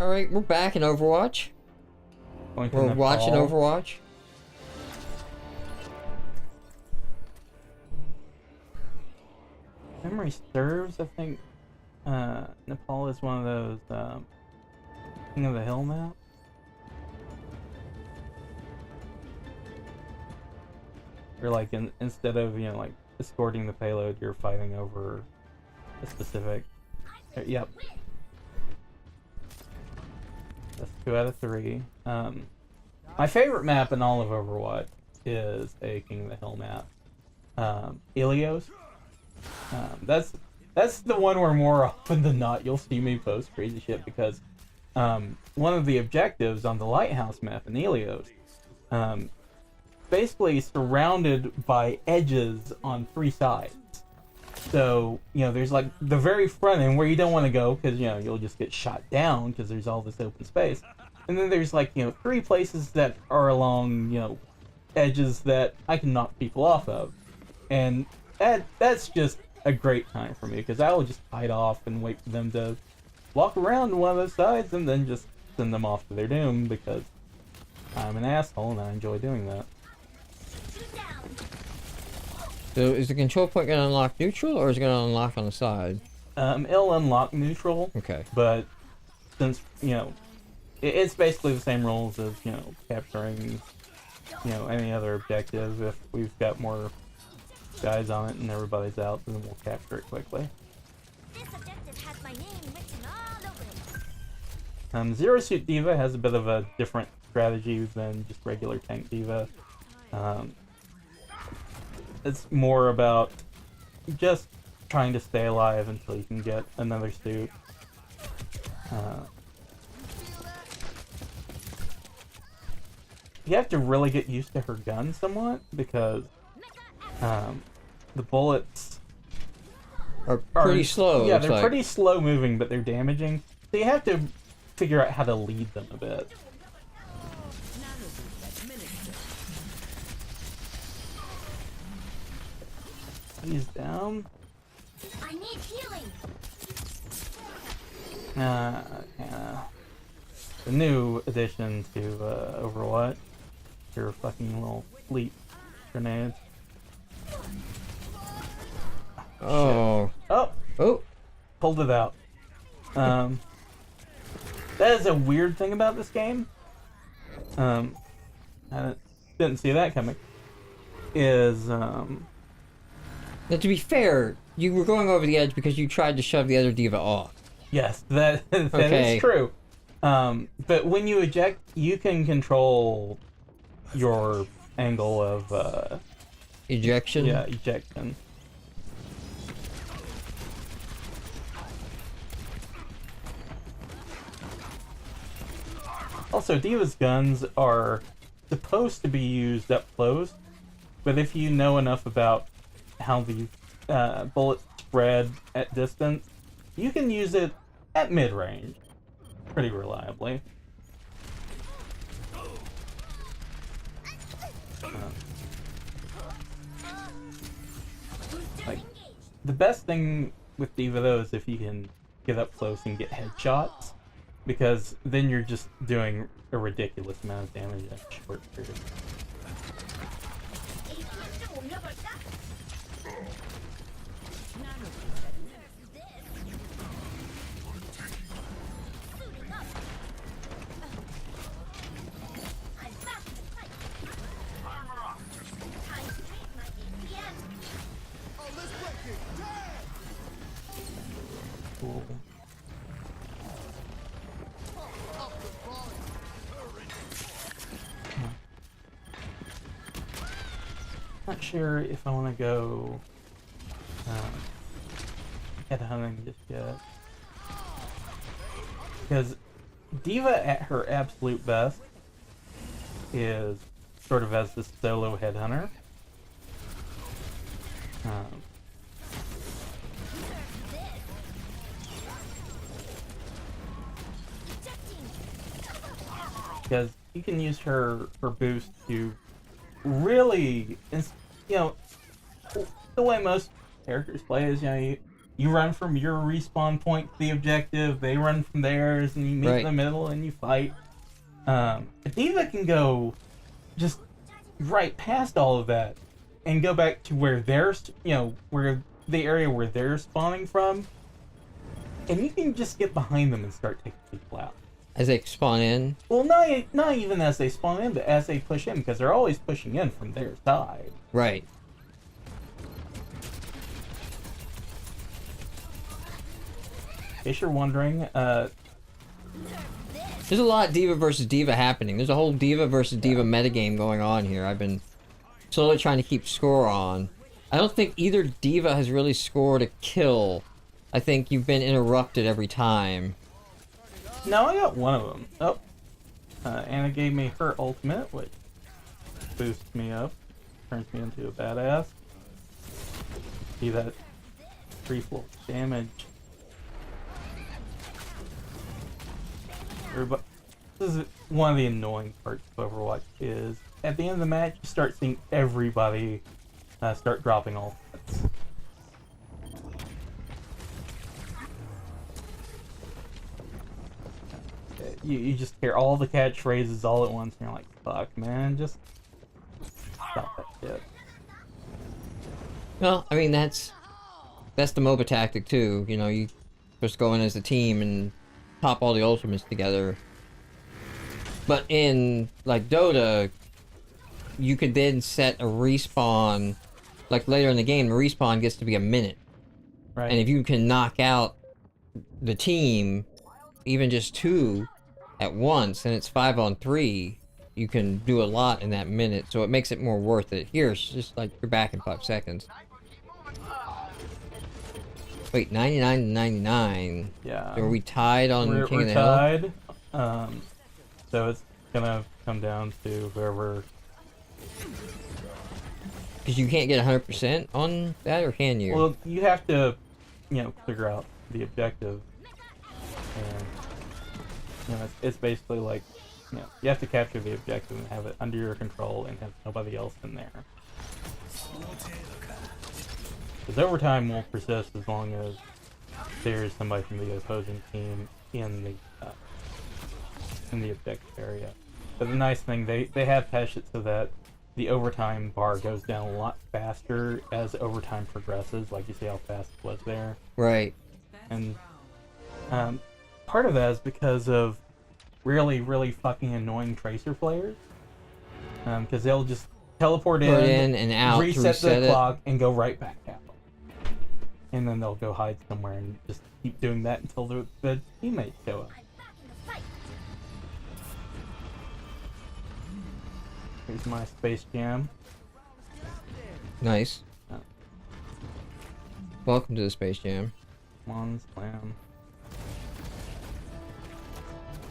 Alright, we're back in Overwatch. We're watching Overwatch. Memory serves, I think Nepal is one of those King of the Hill map. Or like instead of, you know, like escorting the payload, you're fighting over a specific. Yep. That's 2 out of 3. My favorite map in all of Overwatch is a King of the Hill map. Ilios. That's the one where more often than not you'll see me post crazy shit because one of the objectives on the Lighthouse map in Ilios basically surrounded by edges on 3 sides. So, you know, there's like the very front end where you don't want to go because, you know, you'll just get shot down because there's all this open space. And then there's like, you know, 3 places that are along, you know, edges that I can knock people off of. And that's just a great time for me because I will just hide off and wait for them to walk around one of those sides and then just send them off to their doom because I'm an asshole and I enjoy doing that. So is the control point going to unlock neutral or is it going to unlock on the side? It'll unlock neutral. Okay. But since, you know, it's basically the same rules as, you know, capturing, you know, any other objective. If we've got more guys on it and everybody's out, then we'll capture it quickly. This objective has my name written all over it. Zero Suit D.va has a bit of a different strategy than just regular tank D.va. It's more about just trying to stay alive until you can get another suit. You have to really get used to her gun somewhat because the bullets are pretty slow. Yeah, they're pretty slow moving, but they're damaging. So you have to figure out how to lead them a bit. He's down. I need healing. The new addition to Overwatch. Your fucking little fleet grenades. Oh. Oh. Oh. Pulled it out. That is a weird thing about this game. I didn't see that coming. Now, to be fair, you were going over the edge because you tried to shove the other D.va off. Yes, that Okay. is true. But when you eject, you can control your angle of Ejection? Yeah, ejection. Also, D.va's guns are supposed to be used up close, but if you know enough about how these bullets spread at distance, you can use it at mid-range pretty reliably. Like, the best thing with D.va though is if you can get up close and get headshots, because then you're just doing a ridiculous amount of damage in a short period. Cool. Not sure if I want to go headhunting just yet, because D.va at her absolute best is sort of as this solo headhunter. Because you can use her boost to really, you know, the way most characters play is, you know, You run from your respawn point to the objective, they run from theirs, and you meet in the middle and you fight. A D.va can go just right past all of that and go back to where they're, where the area where they're spawning from, and you can just get behind them and start taking people out. As they spawn in? Well, not even as they spawn in, but as they push in, because they're always pushing in from their side. Right. In case you're wondering, there's a lot of D.va versus D.va happening. There's a whole D.va versus D.va metagame going on here. I've been slowly trying to keep score on. I don't think either D.va has really scored a kill. I think you've been interrupted every time. no, I got one of them. Oh, Anna gave me her ultimate, which boosts me up, turns me into a badass. See that 3 full damage. Everybody, this is one of the annoying parts of Overwatch, is at the end of the match you start seeing everybody start dropping ultimates. You just hear all the catchphrases all at once and you're like, fuck man, just stop that shit. Well, I mean, that's the MOBA tactic too. You know, you just go in as a team and pop all the ultimates together. But in, like, Dota, you could then set a respawn, like later in the game, the respawn gets to be a minute. Right. And if you can knock out the team, even just 2 at once, and it's 5-on-3, you can do a lot in that minute, so it makes it more worth it. Here, it's just like you're back in 5 seconds. Wait, 99 to 99. Yeah. Are we tied on King of We're the Hill? tied. So it's gonna come down to whoever. Because you can't get 100% on that, or can you? Well, you have to, figure out the objective, and it's basically like, you have to capture the objective and have it under your control and have nobody else in there. Because overtime won't persist as long as there's somebody from the opposing team in the objective area. But the nice thing, they have patched it so that the overtime bar goes down a lot faster as overtime progresses. Like, you see how fast it was there. Right. And part of that is because of really, really fucking annoying tracer players. Because they'll just teleport in and out, reset the it. clock, and go right back out. And then they'll go hide somewhere and just keep doing that until the teammates show up. Here's my Space Jam. Nice. Oh. Welcome to the Space Jam. Come on, slam.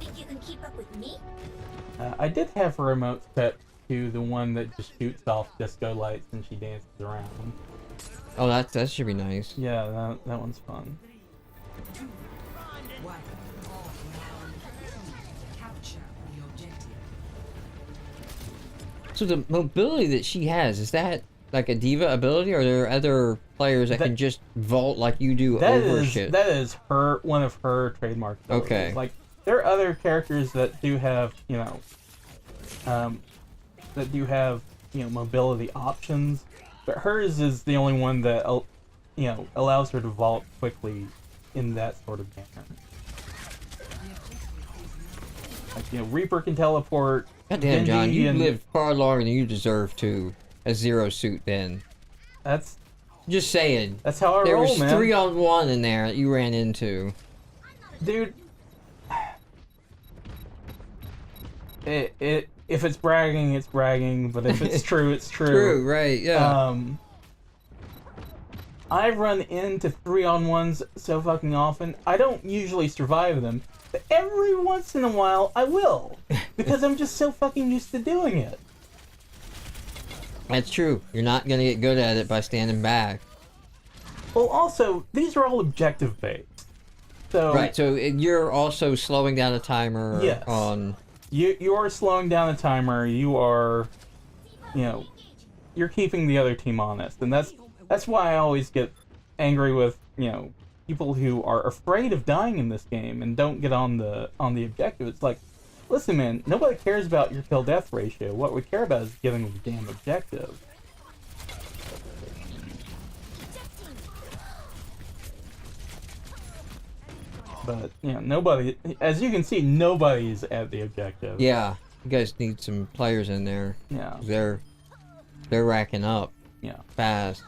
Think you can keep up with me? I did have her remote set to the one that just shoots off disco lights and she dances around. Oh, that should be nice. Yeah, that one's fun. So the mobility that she has, is that like a D.va ability, or are there other players that can just vault like you do over shit? That is one of her trademark abilities. Okay. Like, there are other characters that do have, mobility options, but hers is the only one that, allows her to vault quickly in that sort of manner. Like, Reaper can teleport. God damn, John, Genji you and- lived far longer than you deserve to as Zero Suit then. That's Just saying. how I There roll, was man. 3-on-1 in there that you ran into. Dude, if it's bragging, it's bragging, but if it's true, it's true. True, right, yeah. I run into 3-on-1s so fucking often. I don't usually survive them, but every once in a while I will, because I'm just so fucking used to doing it. That's true. You're not gonna get good at it by standing back. Well, also, these are all objective based. So Right, so you're also slowing down a timer Yes. on... you are slowing down the timer. You are, you're keeping the other team honest, and that's why I always get angry with, people who are afraid of dying in this game and don't get on the objective. It's like, listen, man, nobody cares about your kill death ratio. What we care about is getting the damn objective. But nobody, as you can see, nobody's at the objective. Yeah, you guys need some players in there. Yeah. They're racking up. Yeah. Fast.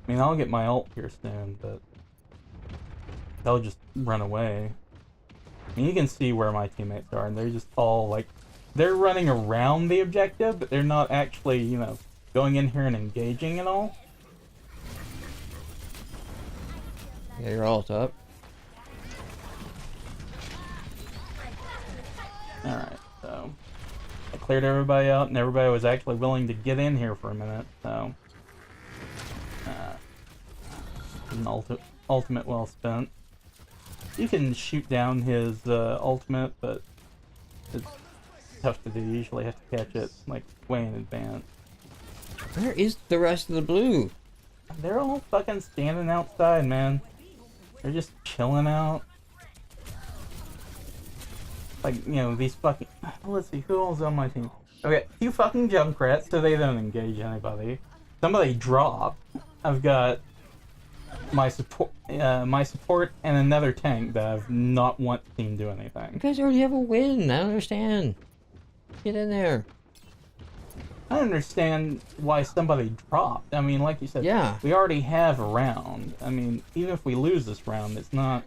I mean, I'll get my ult here soon, but they'll just run away. I mean, you can see where my teammates are, and they're just all, like, they're running around the objective, but they're not actually, going in here and engaging and all. Yeah, your ult up. Alright, so I cleared everybody out, and everybody was actually willing to get in here for a minute, so an ultimate well spent. You can shoot down his ultimate, but it's tough to do. You usually have to catch it like way in advance. Where is the rest of the blue? They're all fucking standing outside, man. They're just chilling out. Like, these fucking... Let's see, who else is on my team? Okay, 2 fucking Junkrats, so they don't engage anybody. Somebody dropped. I've got my support and another tank that I've not once seen do You anything. guys already have a win. I don't understand. Get in there. I understand why somebody dropped. I mean, like you said, Yeah. we already have a round. I mean, even if we lose this round, it's not...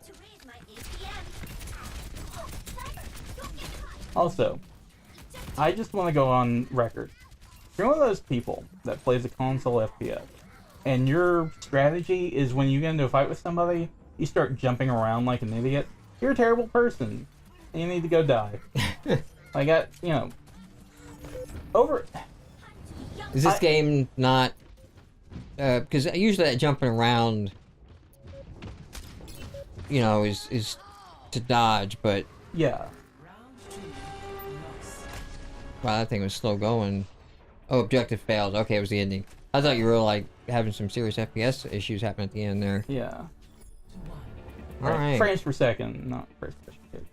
Also, I just want to go on record. If you're one of those people that plays a console FPS, and your strategy is when you get into a fight with somebody, you start jumping around like an idiot, you're a terrible person. And you need to go die. Is this game not... because usually that jumping around, is to dodge, but... Yeah. Wow, that thing was slow going. Oh, objective failed. Okay, it was the ending. I thought you were, like, having some serious FPS issues happen at the end there. Yeah. Alright. Frames per second, not frames per second.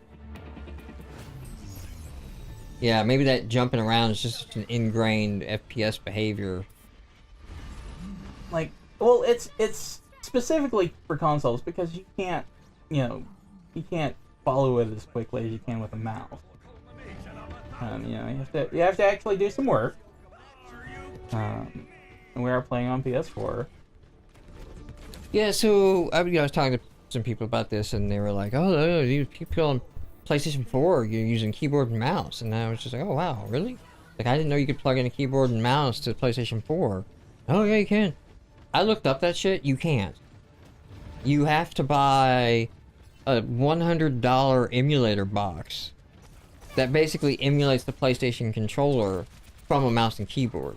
Yeah, maybe that jumping around is just an ingrained FPS behavior. Like, well, it's specifically for consoles because you can't, you can't follow it as quickly as you can with a mouse. You have to actually do some work. And we are playing on PS4. Yeah, so I was talking to some people about this, and they were like, "Oh, no, you people on PlayStation 4, you're using keyboard and mouse," and I was just like, "Oh, wow, really? Like, I didn't know you could plug in a keyboard and mouse to PlayStation 4." Oh, yeah, you can. I looked up that shit. You can't. You have to buy a $100 emulator box that basically emulates the PlayStation controller from a mouse and keyboard.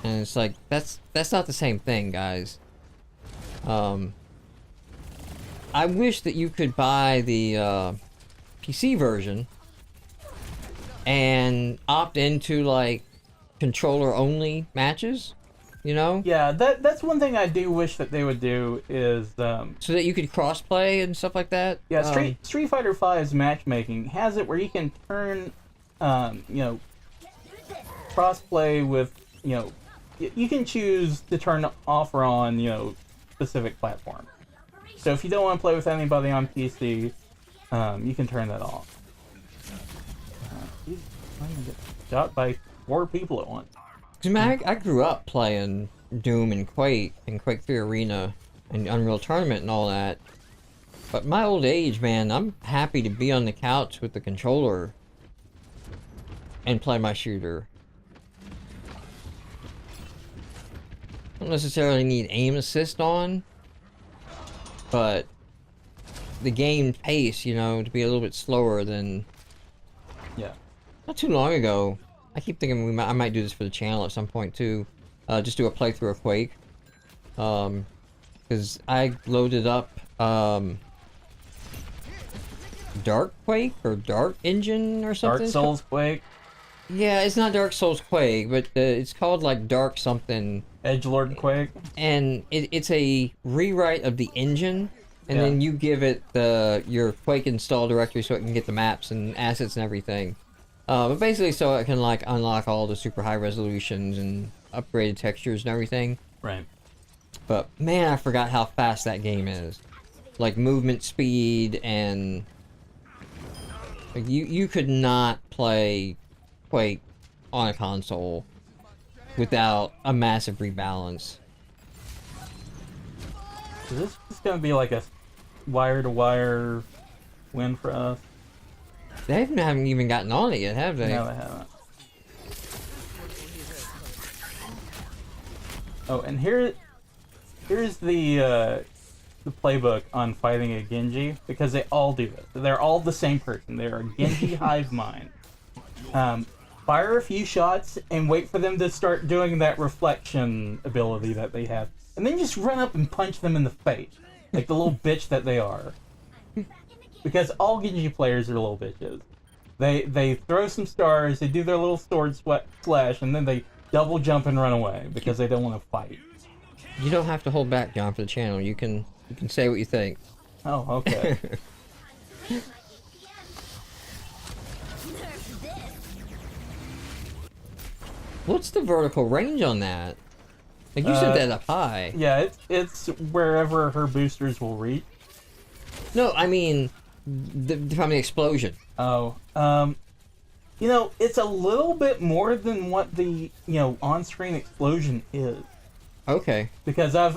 And it's like, that's not the same thing, guys. I wish that you could buy the PC version and opt into, like, controller-only matches, Yeah, that's one thing I do wish that they would do is so that you could cross-play and stuff like that. yeah, Street Fighter V's matchmaking has it where you can turn crossplay with you can choose to turn off or on specific platform. So if you don't want to play with anybody on PC, you can turn that off. He's trying to get shot by 4 people at once. Cause I grew up playing Doom and Quake 3 Arena and Unreal Tournament and all that. But my old age, man, I'm happy to be on the couch with the controller and play my shooter. I don't necessarily need aim assist on, but the game pace, to be a little bit slower than... Yeah. Not too long ago, I keep thinking I might do this for the channel at some point too. Just do a playthrough of Quake. Because I loaded up Dark Quake or Dark Engine or something. Dark Souls Quake. Yeah, it's not Dark Souls Quake, but it's called like Dark something. Edgelord Quake. And it's a rewrite of the engine, and Yeah. then you give it your Quake install directory so it can get the maps and assets and everything. But basically, so it can like unlock all the super high resolutions and upgraded textures and everything. Right. But man, I forgot how fast that game is. Like movement speed and like, you could not play Quake on a console without a massive rebalance. Is this just gonna be like a wire-to-wire win for us? They haven't even gotten on it yet, have they? No, they haven't. Oh, and here's the playbook on fighting a Genji, because they all do this. They're all the same person. They're a Genji hive mind. Fire a few shots and wait for them to start doing that reflection ability that they have, and then just run up and punch them in the face, like the little bitch that they are. Because all Genji players are little bitches. They throw some stars, they do their little sword slash, and then they double jump and run away because they don't want to fight. You don't have to hold back, John, for the channel. You can say what you think. Oh, okay. What's the vertical range on that? Like you said that up high. Yeah, it's wherever her boosters will reach. No, I mean from the explosion. Oh, it's a little bit more than what the on-screen explosion is. Okay. Because I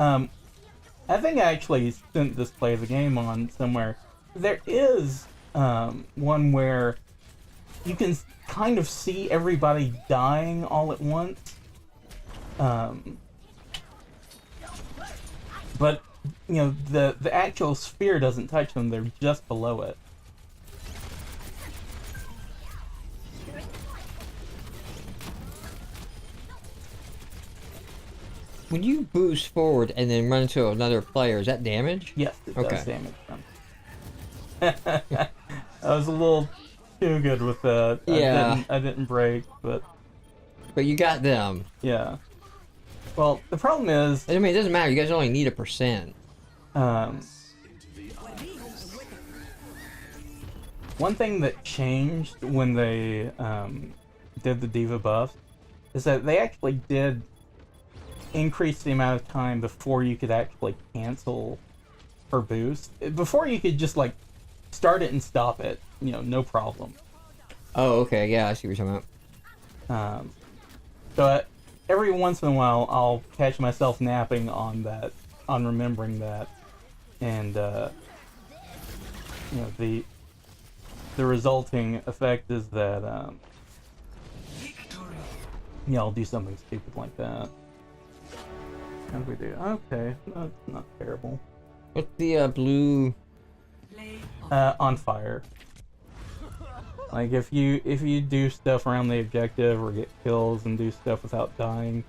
think I actually sent this play of the game on somewhere. There is one where you can kind of see everybody dying all at once. But the actual sphere doesn't touch them; they're just below it. When you boost forward and then run into another player, is that damage? Yes, it Okay. does damage them. I was a little too good with that. Yeah. I didn't break, but But you got them. yeah. Well, the problem is, I mean, it doesn't matter. You guys only need 1%. One thing that changed when they did the D.va buff is that they actually did increase the amount of time before you could actually cancel her boost. Before you could just like start it and stop it, no problem. Oh, okay. Yeah, I see what you're talking about. So every once in a while, I'll catch myself napping on remembering that, and the resulting effect is that I'll do something stupid like that. How do we do? Okay, that's not terrible. What's the blue? On fire. Like if you do stuff around the objective or get kills and do stuff without dying,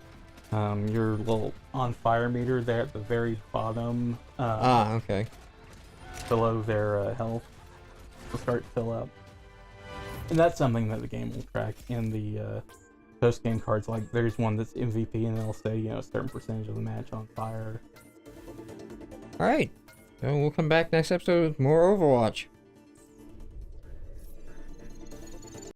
your little on fire meter there at the very bottom, Okay. below their health, will start to fill up. And that's something that the game will track in the post game cards. Like there's one that's MVP and it'll say a certain percentage of the match on fire. All right. So we'll come back next episode with more Overwatch.